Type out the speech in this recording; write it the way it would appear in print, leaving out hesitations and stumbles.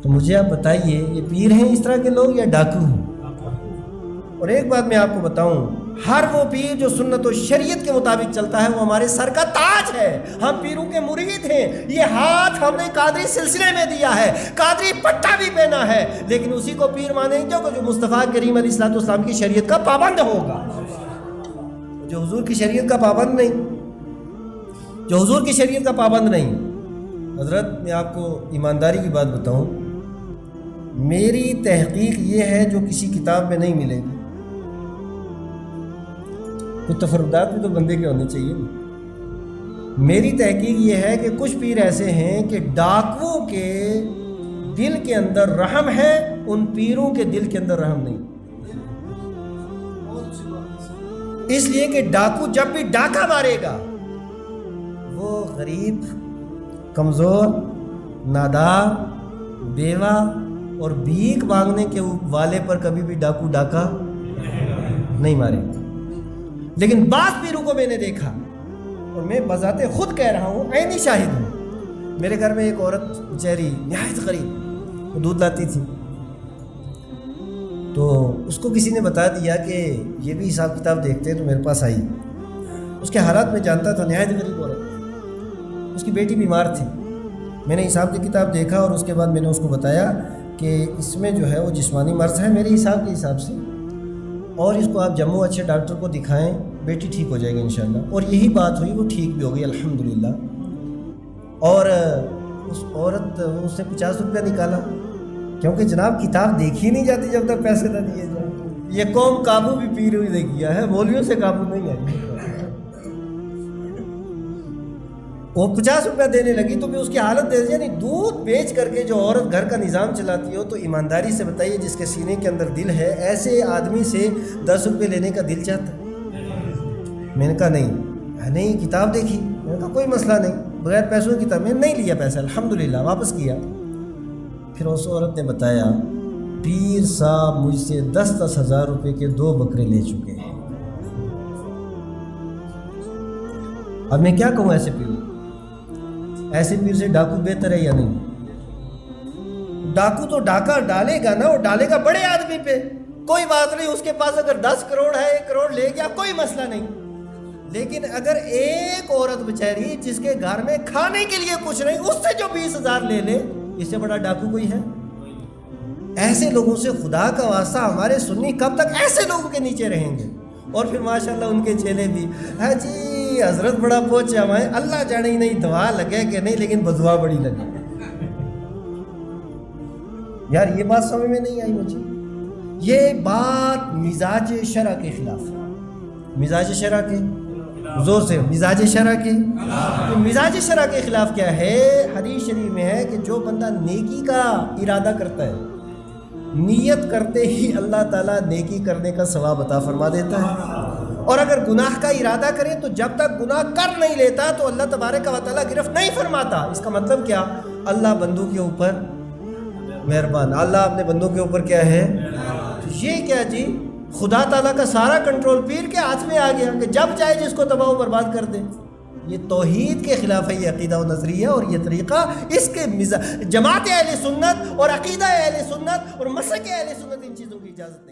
تو مجھے آپ بتائیے یہ پیر ہیں اس طرح کے لوگ یا ڈاکو ہیں؟ اور ایک بات میں آپ کو بتاؤں، ہر وہ پیر جو سنت و شریعت کے مطابق چلتا ہے وہ ہمارے سر کا تاج ہے۔ ہم پیروں کے مرید ہیں، یہ ہاتھ ہم نے قادری سلسلے میں دیا ہے، قادری پٹا بھی پہنا ہے، لیکن اسی کو پیر مانیں گے جو مصطفیٰ کریم علیہ الصلوۃ والسلام کی شریعت کا پابند ہوگا، جو حضور کی شریعت کا پابند نہیں، جو حضور کی شریعت کا پابند نہیں۔ حضرت میں آپ کو ایمانداری کی بات بتاؤں، میری تحقیق یہ ہے جو کسی کتاب میں نہیں ملے گی۔ کچھ تفردات بھی تو بندے کے ہونے چاہیے۔ میری تحقیق یہ ہے کہ کچھ پیر ایسے ہیں کہ ڈاکوؤں کے دل کے اندر رحم ہے، ان پیروں کے دل کے اندر رحم نہیں، اس لیے کہ ڈاکو جب بھی ڈاکہ مارے گا وہ غریب، کمزور، نادار، بیوہ اور بھیک مانگنے کے والے پر کبھی بھی ڈاکو ڈاکہ نہیں مارے گا۔ لیکن بعض پیروں کو میں نے دیکھا، اور میں بذات خود کہہ رہا ہوں، عینی شاہد ہوں۔ میرے گھر میں ایک عورت بیچاری نہایت غریب، وہ دودھ لاتی تھی، تو اس کو کسی نے بتا دیا کہ یہ بھی حساب کتاب دیکھتے ہیں، تو میرے پاس آئی۔ اس کے حالات میں جانتا تھا، نہایت غریب عورت، اس کی بیٹی بیمار تھی۔ میں نے حساب کی کتاب دیکھا اور اس کے بعد میں نے اس کو بتایا کہ اس میں جو ہے وہ جسمانی مرض ہے میرے حساب کے حساب سے، اور اس کو آپ جموں اچھے ڈاکٹر کو دکھائیں، بیٹی ٹھیک ہو جائے گی انشاءاللہ۔ اور یہی بات ہوئی، وہ ٹھیک بھی ہو گئی الحمدللہ۔ اور اس عورت اس سے 50 روپیہ نکالا، کیونکہ جناب کتاب دیکھی نہیں جاتی جب تک پیسے نہ دیے جائیں۔ یہ قوم قابو بھی پیروں نے کیا ہے، مولویوں سے قابو نہیں آئی۔ وہ 50 روپیہ دینے لگی تو میں اس کی حالت دے دی، یعنی دودھ بیچ کر کے جو عورت گھر کا نظام چلاتی ہو، تو ایمانداری سے بتائیے جس کے سینے کے اندر دل ہے، ایسے آدمی سے 10 روپے لینے کا دل چاہتا ہے؟ میں نے کہا نہیں کتاب دیکھی، میں نے کہا کوئی مسئلہ نہیں، بغیر پیسوں کی کتاب، میں نے نہیں لیا پیسہ الحمدللہ، واپس کیا۔ پھر اس عورت نے بتایا پیر صاحب مجھ سے 10 ہزار روپے کے 2 بکرے لے چکے ہیں۔ اب میں کیا کہوں ایسے پیر؟ ایسے پیر سے ڈاکو بہتر ہے یا نہیں؟ ڈاکو تو ڈاکہ ڈالے گا نا، وہ ڈالے گا بڑے آدمی پہ، کوئی بات نہیں، اس کے پاس اگر 10 کروڑ ہے، 1 کروڑ لے گیا، کوئی مسئلہ نہیں۔ لیکن اگر ایک عورت بیچاری جس کے گھر میں کھانے کے لیے کچھ نہیں، اس سے جو 20 ہزار لے لے، اس سے بڑا ڈاکو کوئی ہے؟ ایسے لوگوں سے خدا کا واسطہ ہمارے سنی کب تک ایسے لوگوں کے نیچے رہیں گے؟ اور پھر ماشاءاللہ ان کے چیلے بھی، ہاں جی حضرت بڑا پہنچا ہوا ہے، اللہ جانے ہی نہیں دعا لگے کہ نہیں، لیکن بدعا بڑی لگے۔ یار یہ بات سمجھ میں نہیں آئی مجھے۔ یہ بات مزاج شرع کے خلاف ہے۔ مزاج شرع کے زور سے، مزاج شرع کے، تو مزاج شرع کے خلاف کیا ہے؟ حدیث شریف میں ہے کہ جو بندہ نیکی کا ارادہ کرتا ہے، نیت کرتے ہی اللہ تعالیٰ نیکی کرنے کا ثواب عطا فرما دیتا ہے، اور اگر گناہ کا ارادہ کرے تو جب تک گناہ کر نہیں لیتا تو اللہ تبارک و تعالیٰ گرفت نہیں فرماتا۔ اس کا مطلب کیا؟ اللہ بندوں کے اوپر مہربان، اللہ اپنے بندوں کے اوپر کیا ہے؟ یہ کیا جی، خدا تعالیٰ کا سارا کنٹرول پیر کے ہاتھ میں آ گیا کہ جب چاہے جس کو تباہ و برباد کر دے۔ یہ توحید کے خلاف ہے، یہ عقیدہ و نظریہ اور یہ طریقہ، اس کے جماعت اہل سنت اور عقیدہ اہل سنت اور مسلک اہل سنت ان چیزوں کی اجازت نہیں۔